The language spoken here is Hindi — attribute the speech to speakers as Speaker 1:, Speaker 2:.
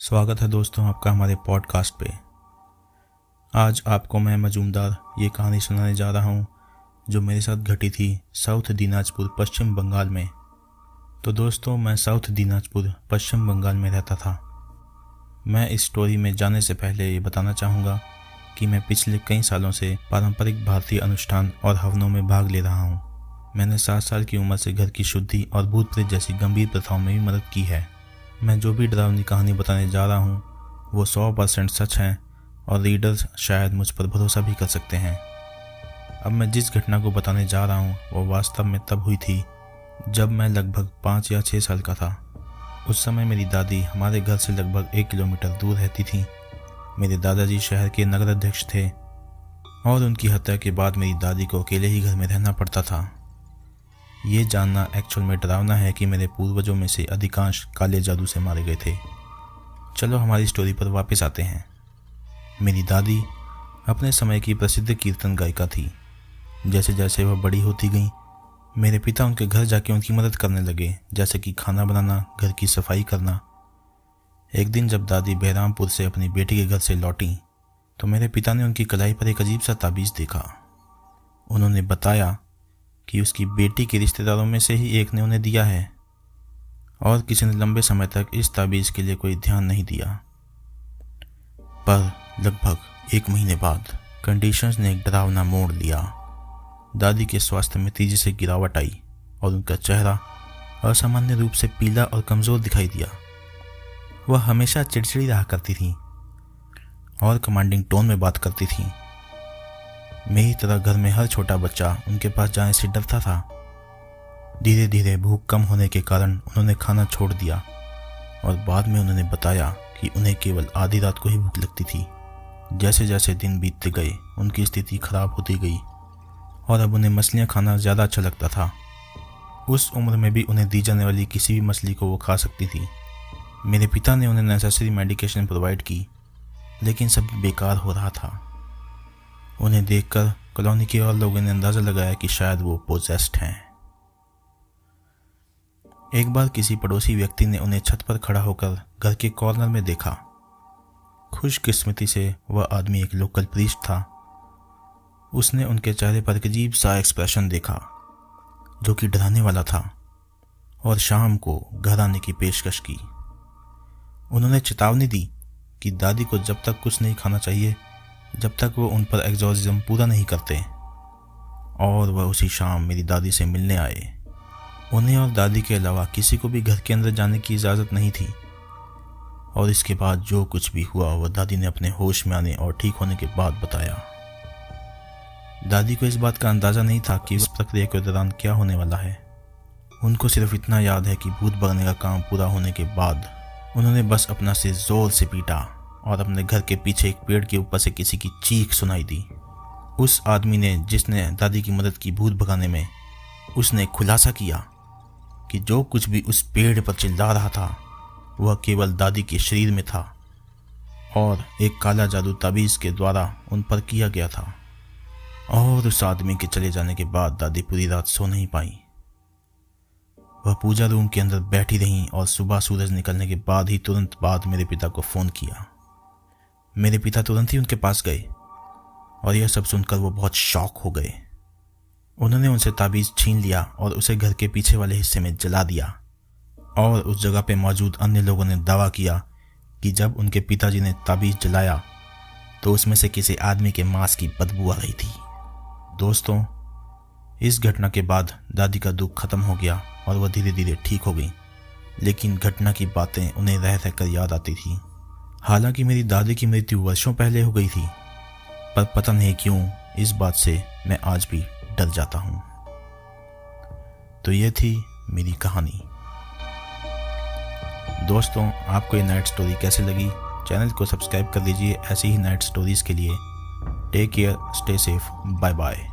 Speaker 1: स्वागत है दोस्तों आपका हमारे पॉडकास्ट पे। आज आपको मैं मजूमदार ये कहानी सुनाने जा रहा हूँ जो मेरे साथ घटी थी साउथ दिनाजपुर पश्चिम बंगाल में। तो दोस्तों मैं साउथ दिनाजपुर पश्चिम बंगाल में रहता था। मैं इस स्टोरी में जाने से पहले ये बताना चाहूँगा कि मैं पिछले कई सालों से पारंपरिक भारतीय अनुष्ठान और हवनों में भाग ले रहा हूँ। मैंने 7 साल की उम्र से घर की शुद्धि और भूत प्रेत जैसी गंभीर प्रथाओं में भी मदद की है। मैं जो भी डरावनी कहानी बताने जा रहा हूँ वो 100% सच है और रीडर्स शायद मुझ पर भरोसा भी कर सकते हैं। अब मैं जिस घटना को बताने जा रहा हूँ वो वास्तव में तब हुई थी जब मैं लगभग 5 या 6 साल का था। उस समय मेरी दादी हमारे घर से लगभग 1 किलोमीटर दूर रहती थी। मेरे दादाजी शहर के नगर अध्यक्ष थे और उनकी हत्या के बाद मेरी दादी को अकेले ही घर में रहना पड़ता था। ये जानना एक्चुअल में डरावना है कि मेरे पूर्वजों में से अधिकांश काले जादू से मारे गए थे। चलो हमारी स्टोरी पर वापस आते हैं। मेरी दादी अपने समय की प्रसिद्ध कीर्तन गायिका थी। जैसे जैसे वह बड़ी होती गई मेरे पिता उनके घर जाके उनकी मदद करने लगे, जैसे कि खाना बनाना, घर की सफाई करना। एक दिन जब दादी बहरामपुर से अपनी बेटी के घर से लौटी तो मेरे पिता ने उनकी कलाई पर एक अजीब सा ताबीज़ देखा। उन्होंने बताया कि उसकी बेटी के रिश्तेदारों में से ही एक ने उन्हें दिया है और किसी ने लंबे समय तक इस ताबीज़ के लिए कोई ध्यान नहीं दिया। पर लगभग 1 महीने बाद कंडीशंस ने एक डरावना मोड़ लिया। दादी के स्वास्थ्य में तेजी से गिरावट आई और उनका चेहरा असामान्य रूप से पीला और कमज़ोर दिखाई दिया। वह हमेशा चिड़चिड़ी रहा करती थी और कमांडिंग टोन में बात करती थी। मेरी तरह घर में हर छोटा बच्चा उनके पास जाने से डरता था। धीरे धीरे भूख कम होने के कारण उन्होंने खाना छोड़ दिया और बाद में उन्होंने बताया कि उन्हें केवल आधी रात को ही भूख लगती थी। जैसे जैसे दिन बीतते गए उनकी स्थिति खराब होती गई और अब उन्हें मछलियाँ खाना ज़्यादा अच्छा लगता था। उस उम्र में भी उन्हें दी जाने वाली किसी भी मछली को वो खा सकती थी। मेरे पिता ने उन्हें नेसेसरी मेडिकेशन प्रोवाइड की, लेकिन सब बेकार हो रहा था। उन्हें देखकर कॉलोनी के और लोगों ने अंदाज़ा लगाया कि शायद वो पोजेस्ड हैं। एक बार किसी पड़ोसी व्यक्ति ने उन्हें छत पर खड़ा होकर घर के कॉर्नर में देखा। खुशकिस्मती से वह आदमी एक लोकल प्रीस्ट था। उसने उनके चेहरे पर एक अजीब सा एक्सप्रेशन देखा जो कि डराने वाला था और शाम को घर आने की पेशकश की। उन्होंने चेतावनी दी कि दादी को जब तक कुछ नहीं खाना चाहिए जब तक वो उन पर एग्जॉर्सिज्म पूरा नहीं करते, और वह उसी शाम मेरी दादी से मिलने आए। उन्हें और दादी के अलावा किसी को भी घर के अंदर जाने की इजाज़त नहीं थी और इसके बाद जो कुछ भी हुआ वह दादी ने अपने होश में आने और ठीक होने के बाद बताया। दादी को इस बात का अंदाज़ा नहीं था कि इस प्रक्रिया के दौरान क्या होने वाला है। उनको सिर्फ इतना याद है कि भूत भगाने का काम पूरा होने के बाद उन्होंने बस अपना सिर जोर से पीटा और अपने घर के पीछे एक पेड़ के ऊपर से किसी की चीख सुनाई दी। उस आदमी ने जिसने दादी की मदद की भूत भगाने में, उसने खुलासा किया कि जो कुछ भी उस पेड़ पर चिल्ला रहा था वह केवल दादी के शरीर में था और एक काला जादू ताबीज़ के द्वारा उन पर किया गया था। और उस आदमी के चले जाने के बाद दादी पूरी रात सो नहीं पाई। वह पूजा रूम के अंदर बैठी रहीं और सुबह सूरज निकलने के बाद ही तुरंत बाद मेरे पिता को फ़ोन किया। मेरे पिता तुरंत ही उनके पास गए और यह सब सुनकर वो बहुत शॉक हो गए। उन्होंने उनसे ताबीज़ छीन लिया और उसे घर के पीछे वाले हिस्से में जला दिया और उस जगह पे मौजूद अन्य लोगों ने दावा किया कि जब उनके पिताजी ने ताबीज़ जलाया तो उसमें से किसी आदमी के मांस की बदबू आ रही थी। दोस्तों, इस घटना के बाद दादी का दुख खत्म हो गया और वह धीरे धीरे ठीक हो गई, लेकिन घटना की बातें उन्हें रह रहकर याद आती थी। हालांकि मेरी दादी की मृत्यु वर्षों पहले हो गई थी, पर पता नहीं क्यों इस बात से मैं आज भी डर जाता हूँ। तो यह थी मेरी कहानी। दोस्तों, आपको ये नाइट स्टोरी कैसे लगी? चैनल को सब्सक्राइब कर लीजिए ऐसी ही नाइट स्टोरीज़ के लिए। Take care, stay safe, bye bye.